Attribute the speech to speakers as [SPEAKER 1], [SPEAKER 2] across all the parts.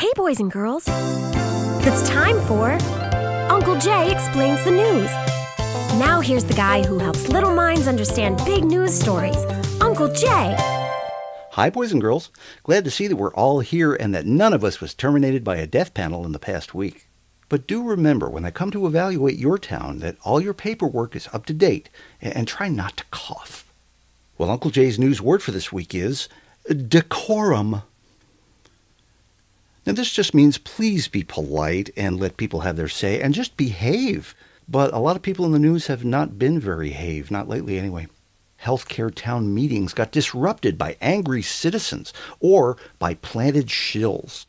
[SPEAKER 1] Hey, boys and girls. It's time for Uncle Jay Explains the News. Now here's the guy who helps little minds understand big news stories, Uncle Jay.
[SPEAKER 2] Hi, boys and girls. Glad to see that we're all here and that none of us was terminated by a death panel in the past week. But do remember, when I come to evaluate your town, that all your paperwork is up to date, and try not to cough. Well, Uncle Jay's news word for this week is decorum. Now, this just means please be polite and let people have their say and just behave. But a lot of people in the news have not been very behave, not lately anyway. Healthcare town meetings got disrupted by angry citizens or by planted shills.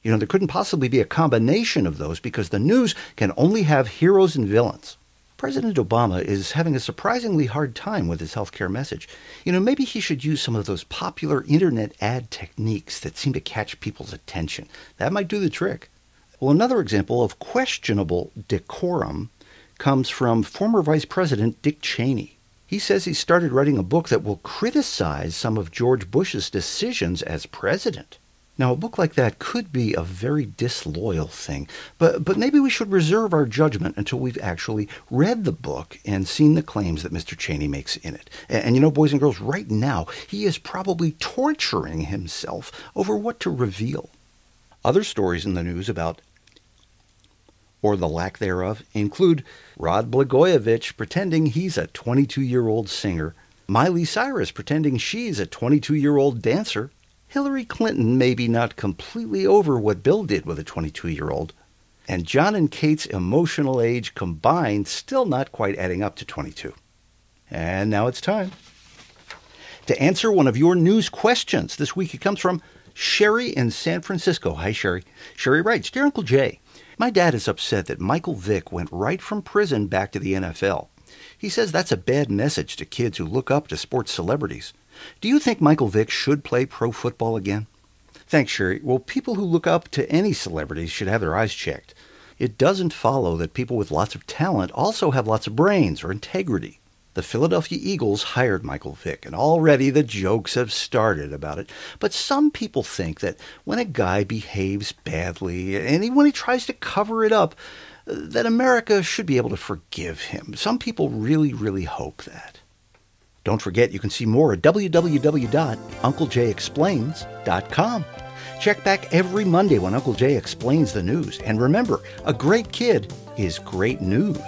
[SPEAKER 2] You know, there couldn't possibly be a combination of those because the news can only have heroes and villains. President Obama is having a surprisingly hard time with his healthcare message. You know, maybe he should use some of those popular internet ad techniques that seem to catch people's attention. That might do the trick. Well, another example of questionable decorum comes from former Vice President Dick Cheney. He says he started writing a book that will criticize some of George Bush's decisions as president. Now, a book like that could be a very disloyal thing, but maybe we should reserve our judgment until we've actually read the book and seen the claims that Mr. Cheney makes in it. And you know, boys and girls, right now, he is probably torturing himself over what to reveal. Other stories in the news about, or the lack thereof, include Rod Blagojevich pretending he's a 22-year-old singer, Miley Cyrus pretending she's a 22-year-old dancer, Hillary Clinton maybe not completely over what Bill did with a 22-year-old, and John and Kate's emotional age combined still not quite adding up to 22. And now it's time to answer one of your news questions. This week it comes from Sherry in San Francisco. Hi, Sherry. Sherry writes, Dear Uncle Jay, my dad is upset that Michael Vick went right from prison back to the NFL. He says that's a bad message to kids who look up to sports celebrities. Do you think Michael Vick should play pro football again? Thanks, Sherry. Well, people who look up to any celebrities should have their eyes checked. It doesn't follow that people with lots of talent also have lots of brains or integrity. The Philadelphia Eagles hired Michael Vick, and already the jokes have started about it. But some people think that when a guy behaves badly, and when he tries to cover it up, that America should be able to forgive him. Some people really, really hope that. Don't forget, you can see more at www.UncleJayExplains.com. Check back every Monday when Uncle Jay explains the news. And remember, a great kid is great news.